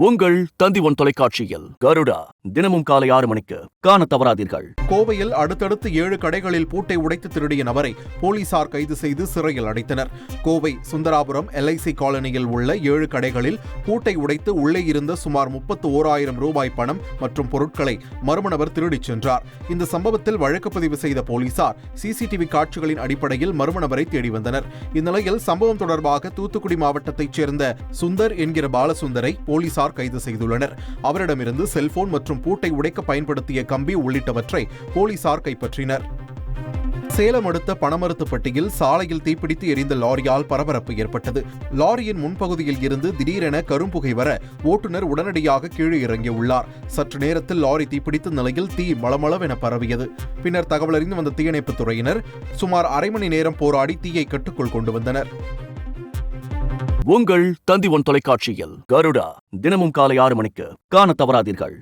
உங்கள் தந்தி1 தொலைக்காட்சியில் கருடா தினமும் காலை 6 மணிக்கு காண தவறாதீர்கள். கோவையில் அடுத்தடுத்து 7 கடைகளில் பூட்டை உடைத்து திருடிய நபரை போலீசார் கைது செய்து சிறையில் அடைத்தனர். கோவை சுந்தராபுரம் LIC காலனியில் உள்ள 7 கடைகளில் பூட்டை உடைத்து உள்ளே இருந்த சுமார் 31,000 ரூபாய் பணம் மற்றும் பொருட்களை மர்ம நபர் திருடிச் சென்றார். இந்த சம்பவத்தில் வழக்கு பதிவு செய்த போலீசார் CCTV காட்சிகளின் அடிப்படையில் மர்ம நபரை தேடி வந்தனர். இந்நிலையில் சம்பவம் தொடர்பாக தூத்துக்குடி மாவட்டத்தைச் சேர்ந்த சுந்தர் என்கிற பாலசுந்தரை போலீசார் கைது செய்துள்ளனர். அவரிடமிருந்து செல்போன் மற்றும் பூட்டை உடைக்க பயன்படுத்திய கம்பி உள்ளிட்டவற்றை போலீசார் கைப்பற்றினர். சேலம் அடுத்த பனமரத்துப்பட்டியில் சாலையில் தீப்பிடித்து எரிந்த லாரியால் பரபரப்பு ஏற்பட்டது. லாரியின் முன்பகுதியில் இருந்து திடீரென கரும்புகை வர ஓட்டுநர் உடனடியாக கீழே இறங்கியுள்ளார். சற்று நேரத்தில் லாரி தீப்பிடித்த நிலையில் தீ மளமளவென பரவியது. பின்னர் தகவல் அறிந்து வந்த தீயணைப்புத் துறையினர் சுமார் அரை மணி நேரம் போராடி தீயை கட்டுக்குள் கொண்டு வந்தனர். உங்கள் தந்தி1 தொலைக்காட்சியில் கருடா தினமும் காலை 6 மணிக்கு காண தவறாதீர்கள்.